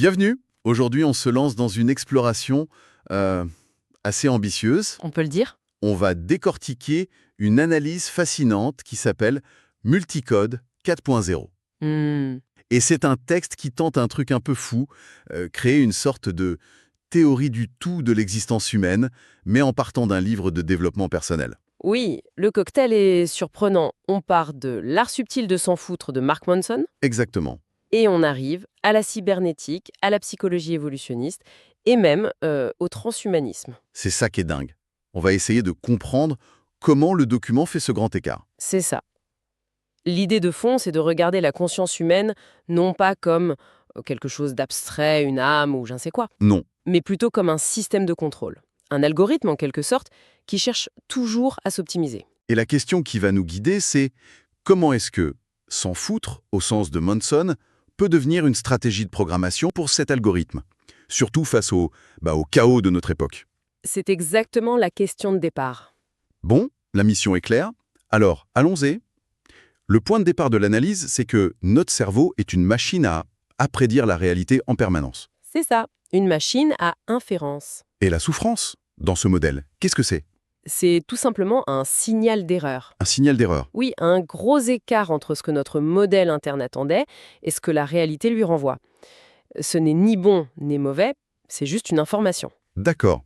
Bienvenue. Aujourd'hui, on se lance dans une exploration euh, assez ambitieuse. On peut le dire? On va décortiquer une analyse fascinante qui s'appelle Multicode 4.0. Et c'est un texte qui tente un truc un peu fou, créer une sorte de théorie du tout de l'existence humaine, mais en partant d'un livre de développement personnel. Oui, le cocktail est surprenant. On part de L'art subtil de s'en foutre de Mark Manson Exactement. et on arrive à la cybernétique, à la psychologie évolutionniste et même au transhumanisme. C'est ça qui est dingue. On va essayer de comprendre comment le document fait ce grand écart. C'est ça. L'idée de fond, c'est de regarder la conscience humaine non pas comme quelque chose d'abstrait, une âme ou je ne sais quoi, Non. mais plutôt comme un système de contrôle. Un algorithme, en quelque sorte, qui cherche toujours à s'optimiser. Et la question qui va nous guider, c'est comment est-ce que s'en foutre, au sens de Manson, peut devenir une stratégie de programmation pour cet algorithme, surtout face au chaos de notre époque. C'est exactement la question de départ. Bon, la mission est claire. Alors, allons-y. Le point de départ de l'analyse, c'est que notre cerveau est une machine à prédire la réalité en permanence. C'est ça, une machine à inférence. Et la souffrance, dans ce modèle, qu'est-ce que c'est? C'est tout simplement un signal d'erreur. Un signal d'erreur. Oui, un gros écart entre ce que notre modèle interne attendait et ce que la réalité lui renvoie. Ce n'est ni bon ni mauvais, c'est juste une information. D'accord.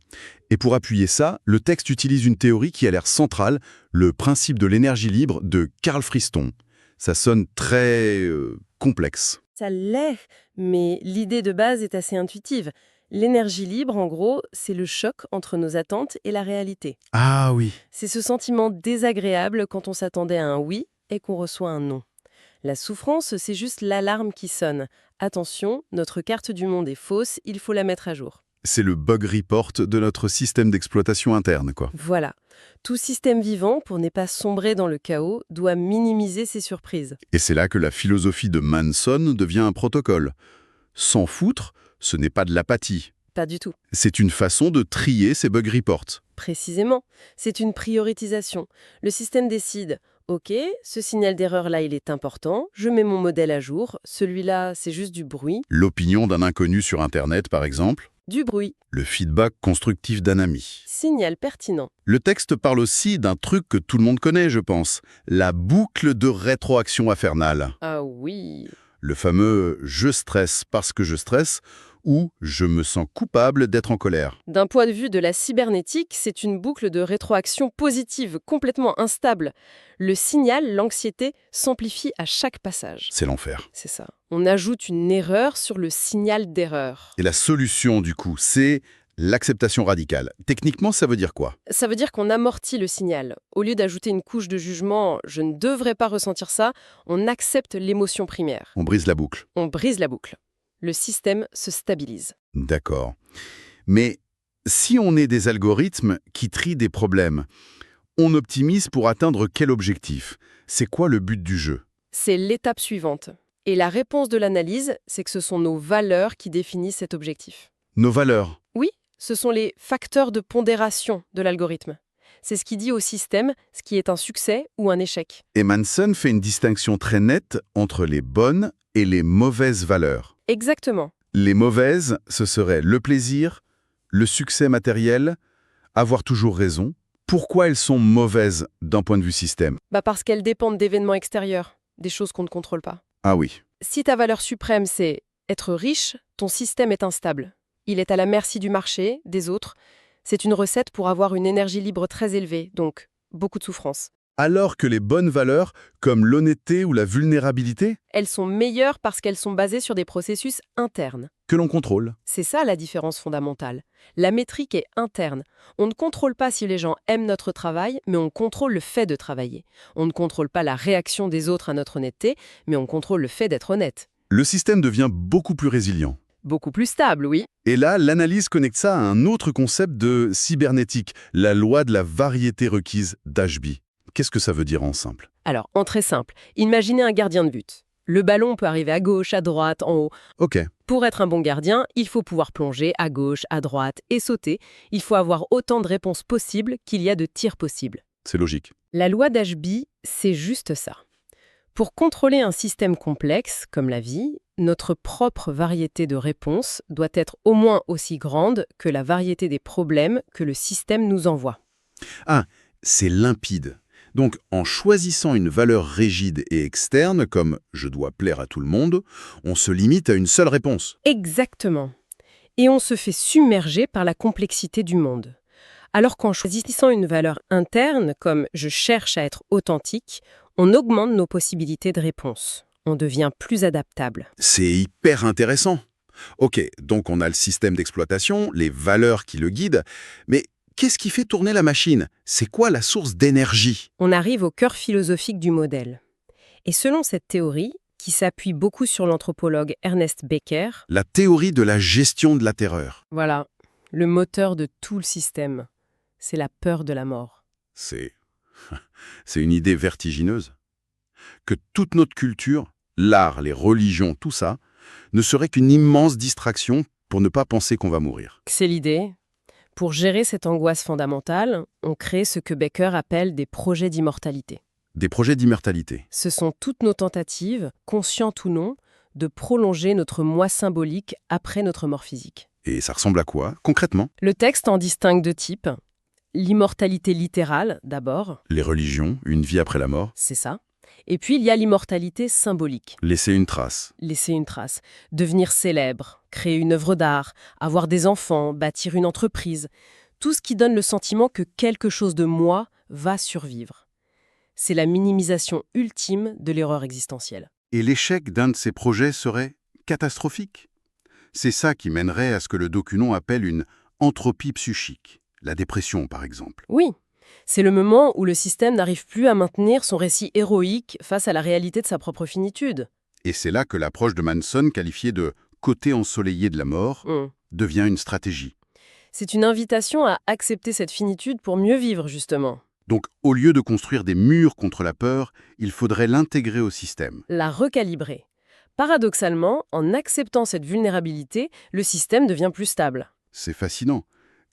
Et pour appuyer ça, le texte utilise une théorie qui a l'air centrale, le principe de l'énergie libre de Carl Friston. Ça sonne très complexe. Ça l'est, mais l'idée de base est assez intuitive. L'énergie libre, en gros, c'est le choc entre nos attentes et la réalité. Ah oui. C'est ce sentiment désagréable quand on s'attendait à un oui et qu'on reçoit un non. La souffrance, c'est juste l'alarme qui sonne. Attention, notre carte du monde est fausse, il faut la mettre à jour. C'est le bug report de notre système d'exploitation interne, quoi. Voilà. Tout système vivant, pour ne pas sombrer dans le chaos, doit minimiser ses surprises. Et c'est là que la philosophie de Manson devient un protocole. S'en foutre, ce n'est pas de l'apathie. Pas du tout. C'est une façon de trier ces bug reports. Précisément. C'est une prioritisation. Le système décide, ok, ce signal d'erreur-là, il est important, je mets mon modèle à jour, celui-là, c'est juste du bruit. L'opinion d'un inconnu sur Internet, par exemple. Du bruit. Le feedback constructif d'un ami. Signal pertinent. Le texte parle aussi d'un truc que tout le monde connaît, je pense. La boucle de rétroaction infernale. Ah oui. Le fameux « je stresse parce que je stresse » ou « je me sens coupable d'être en colère ». D'un point de vue de la cybernétique, c'est une boucle de rétroaction positive, complètement instable. Le signal, l'anxiété, s'amplifie à chaque passage. C'est l'enfer. C'est ça. On ajoute une erreur sur le signal d'erreur. Et la solution, du coup, c'est l'acceptation radicale. Techniquement, ça veut dire quoi? Ça veut dire qu'on amortit le signal. Au lieu d'ajouter une couche de jugement « je ne devrais pas ressentir ça », on accepte l'émotion primaire. On brise la boucle. On brise la boucle. Le système se stabilise. D'accord. Mais si on est des algorithmes qui trient des problèmes, on optimise pour atteindre quel objectif? C'est quoi le but du jeu? C'est l'étape suivante. Et la réponse de l'analyse, c'est que ce sont nos valeurs qui définissent cet objectif. Nos valeurs. Oui, ce sont les facteurs de pondération de l'algorithme. C'est ce qui dit au système ce qui est un succès ou un échec. Et Manson fait une distinction très nette entre les bonnes et les mauvaises valeurs. Exactement. Les mauvaises, ce serait le plaisir, le succès matériel, avoir toujours raison. Pourquoi elles sont mauvaises d'un point de vue système? Parce qu'elles dépendent d'événements extérieurs, des choses qu'on ne contrôle pas. Ah oui. Si ta valeur suprême, c'est être riche, ton système est instable. Il est à la merci du marché, des autres. C'est une recette pour avoir une énergie libre très élevée, donc beaucoup de souffrance. Alors que les bonnes valeurs, comme l'honnêteté ou la vulnérabilité, Elles sont meilleures parce qu'elles sont basées sur des processus internes. que l'on contrôle. C'est ça la différence fondamentale. La métrique est interne. On ne contrôle pas si les gens aiment notre travail, mais on contrôle le fait de travailler. On ne contrôle pas la réaction des autres à notre honnêteté, mais on contrôle le fait d'être honnête. Le système devient beaucoup plus résilient. Beaucoup plus stable, oui. Et là, l'analyse connecte ça à un autre concept de cybernétique, la loi de la variété requise d'Ashby. Qu'est-ce que ça veut dire en simple? Alors, en très simple, imaginez un gardien de but. Le ballon peut arriver à gauche, à droite, en haut. Ok. Pour être un bon gardien, il faut pouvoir plonger à gauche, à droite et sauter. Il faut avoir autant de réponses possibles qu'il y a de tirs possibles. C'est logique. La loi d'Ashby, c'est juste ça. Pour contrôler un système complexe, comme la vie, Notre propre variété de réponses doit être au moins aussi grande que la variété des problèmes que le système nous envoie. Ah, c'est limpide. Donc, en choisissant une valeur rigide et externe, comme « je dois plaire à tout le monde », on se limite à une seule réponse. Exactement. Et on se fait submerger par la complexité du monde. Alors qu'en choisissant une valeur interne, comme « je cherche à être authentique », on augmente nos possibilités de réponse. On devient plus adaptable. C'est hyper intéressant. Ok, donc on a le système d'exploitation, les valeurs qui le guident, mais qu'est-ce qui fait tourner la machine? C'est quoi la source d'énergie? On arrive au cœur philosophique du modèle. Et selon cette théorie, qui s'appuie beaucoup sur l'anthropologue Ernest Becker, La théorie de la gestion de la terreur. voilà, le moteur de tout le système, c'est la peur de la mort. C'est une idée vertigineuse. Que toute notre culture, l'art, les religions, tout ça, ne serait qu'une immense distraction pour ne pas penser qu'on va mourir. C'est l'idée. Pour gérer cette angoisse fondamentale, on crée ce que Becker appelle des projets d'immortalité. Des projets d'immortalité. Ce sont toutes nos tentatives, conscientes ou non, de prolonger notre moi symbolique après notre mort physique. Et ça ressemble à quoi, concrètement? Le texte en distingue deux types. L'immortalité littérale, d'abord, Les religions, une vie après la mort, c'est ça. Et puis il y a l'immortalité symbolique, laisser une trace. laisser une trace, devenir célèbre, créer une œuvre d'art, avoir des enfants, bâtir une entreprise. Tout ce qui donne le sentiment que quelque chose de moi va survivre. C'est la minimisation ultime de l'erreur existentielle. Et l'échec d'un de ces projets serait catastrophique. C'est ça qui mènerait à ce que le document appelle une entropie psychique, la dépression par exemple. Oui, c'est le moment où le système n'arrive plus à maintenir son récit héroïque face à la réalité de sa propre finitude. Et c'est là que l'approche de Manson, qualifiée de « côté ensoleillé de la mort », devient une stratégie. C'est une invitation à accepter cette finitude pour mieux vivre, justement. Donc, au lieu de construire des murs contre la peur, il faudrait l'intégrer au système. La recalibrer. Paradoxalement, en acceptant cette vulnérabilité, le système devient plus stable. C'est fascinant.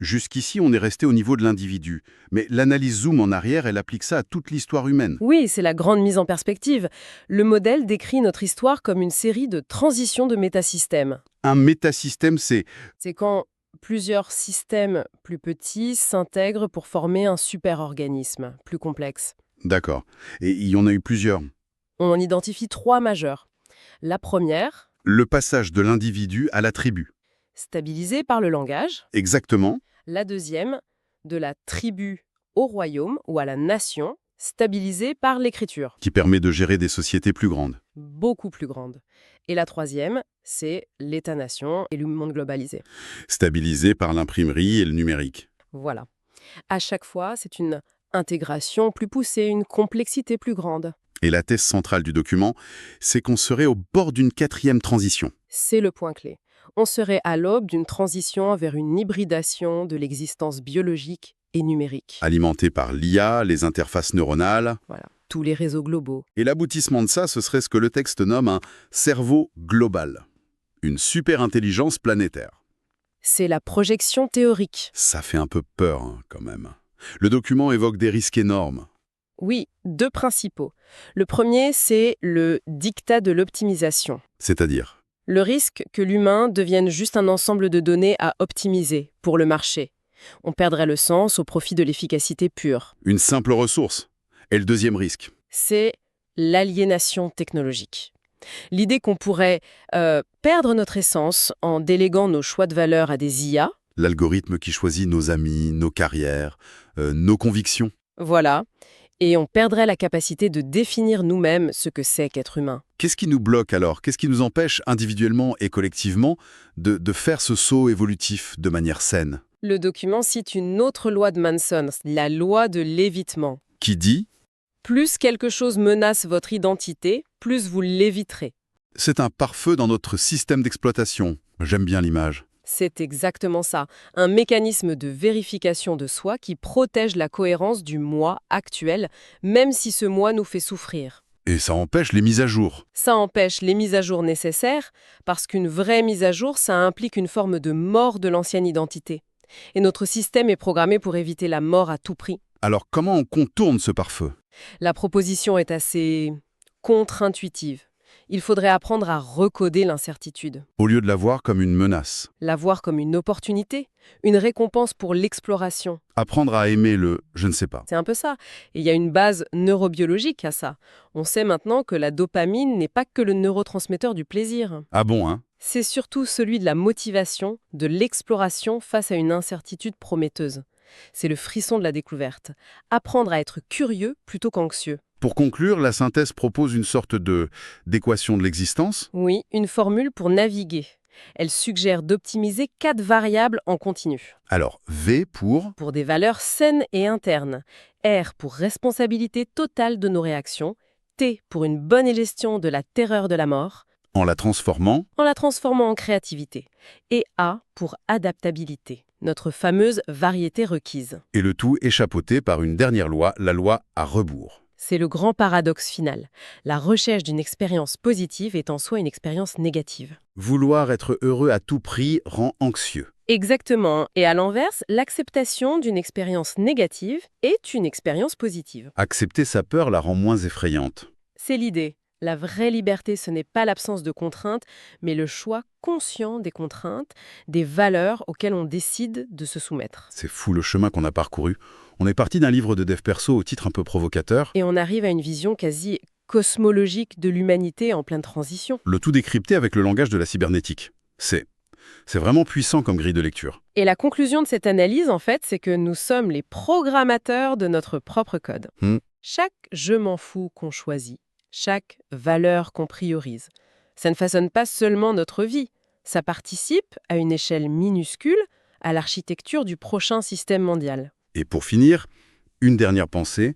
Jusqu'ici, on est resté au niveau de l'individu. Mais l'analyse zoom en arrière, elle applique ça à toute l'histoire humaine. Oui, c'est la grande mise en perspective. Le modèle décrit notre histoire comme une série de transitions de métasystèmes. Un métasystème, c'est... C'est quand plusieurs systèmes plus petits s'intègrent pour former un super-organisme plus complexe. D'accord. Et il y en a eu plusieurs. On en identifie 3 majeurs. La première, Le passage de l'individu à la tribu. stabilisée par le langage. Exactement. La deuxième, de la tribu au royaume ou à la nation, stabilisée par l'écriture, Qui permet de gérer des sociétés plus grandes. beaucoup plus grande. Et la troisième, c'est l'État-nation et le monde globalisé. Stabilisé par l'imprimerie et le numérique. Voilà. À chaque fois, c'est une intégration plus poussée, une complexité plus grande. Et la thèse centrale du document, c'est qu'on serait au bord d'une 4e transition. C'est le point clé. On serait à l'aube d'une transition vers une hybridation de l'existence biologique et numérique. Alimentée par l'IA, les interfaces neuronales. Voilà, tous les réseaux globaux. Et l'aboutissement de ça, ce serait ce que le texte nomme un cerveau global. Une super-intelligence planétaire. C'est la projection théorique. Ça fait un peu peur, hein, quand même. Le document évoque des risques énormes. Oui, 2 principaux. Le premier, c'est le diktat de l'optimisation. C'est-à-dire, Le risque que l'humain devienne juste un ensemble de données à optimiser pour le marché. On perdrait le sens au profit de l'efficacité pure. une simple ressource. Et le deuxième risque, C'est l'aliénation technologique. L'idée qu'on pourrait perdre notre essence en déléguant nos choix de valeur à des IA. l'algorithme qui choisit nos amis, nos carrières, nos convictions. Voilà. Et on perdrait la capacité de définir nous-mêmes ce que c'est qu'être humain. Qu'est-ce qui nous bloque alors? Qu'est-ce qui nous empêche individuellement et collectivement de faire ce saut évolutif de manière saine? Le document cite une autre loi de Manson, la loi de l'évitement. Qui dit Plus quelque chose menace votre identité, plus vous l'éviterez. c'est un pare-feu dans notre système d'exploitation. J'aime bien l'image. C'est exactement ça, un mécanisme de vérification de soi qui protège la cohérence du moi actuel, même si ce moi nous fait souffrir. Et ça empêche les mises à jour. Ça empêche les mises à jour nécessaires, parce qu'une vraie mise à jour, ça implique une forme de mort de l'ancienne identité. Et notre système est programmé pour éviter la mort à tout prix. Alors comment on contourne ce pare-feu? La proposition est assez contre-intuitive. Il faudrait apprendre à recoder l'incertitude, Au lieu de la voir comme une menace. la voir comme une opportunité, une récompense pour l'exploration. Apprendre à aimer le « je ne sais pas C'est un peu ça. Et il y a une base neurobiologique à ça. On sait maintenant que la dopamine n'est pas que le neurotransmetteur du plaisir. ». Ah bon, hein? C'est surtout celui de la motivation, de l'exploration face à une incertitude prometteuse. C'est le frisson de la découverte. Apprendre à être curieux plutôt qu'anxieux. Pour conclure, la synthèse propose une sorte d'équation de l'existence. Oui, une formule pour naviguer. Elle suggère d'optimiser 4 variables en continu. Alors, V Pour des valeurs saines et internes. R pour responsabilité totale de nos réactions. T pour une bonne gestion de la terreur de la mort, en la transformant. en la transformant en créativité. Et A pour adaptabilité, notre fameuse variété requise. Et le tout échapeauté par une dernière loi, la loi à rebours. C'est le grand paradoxe final. La recherche d'une expérience positive est en soi une expérience négative. Vouloir être heureux à tout prix rend anxieux. Exactement. Et à l'inverse, l'acceptation d'une expérience négative est une expérience positive. Accepter sa peur la rend moins effrayante. C'est l'idée. La vraie liberté, ce n'est pas l'absence de contraintes, mais le choix conscient des contraintes, des valeurs auxquelles on décide de se soumettre. C'est fou le chemin qu'on a parcouru. On est parti d'un livre de dev perso au titre un peu provocateur. Et on arrive à une vision quasi cosmologique de l'humanité en pleine transition. Le tout décrypté avec le langage de la cybernétique. C'est vraiment puissant comme grille de lecture. Et la conclusion de cette analyse, en fait, c'est que nous sommes les programmateurs de notre propre code. Chaque « je m'en fous » qu'on choisit, chaque valeur qu'on priorise, ça ne façonne pas seulement notre vie, ça participe, à une échelle minuscule, à l'architecture du prochain système mondial. Et pour finir, une dernière pensée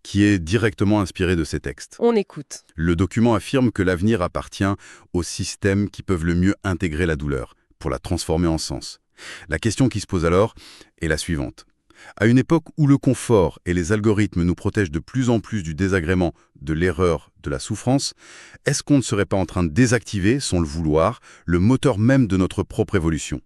qui est directement inspirée de ces textes. On écoute. Le document affirme que l'avenir appartient aux systèmes qui peuvent le mieux intégrer la douleur, pour la transformer en sens. La question qui se pose alors est la suivante. À une époque où le confort et les algorithmes nous protègent de plus en plus du désagrément, de l'erreur, de la souffrance, est-ce qu'on ne serait pas en train de désactiver, sans le vouloir, le moteur même de notre propre évolution ?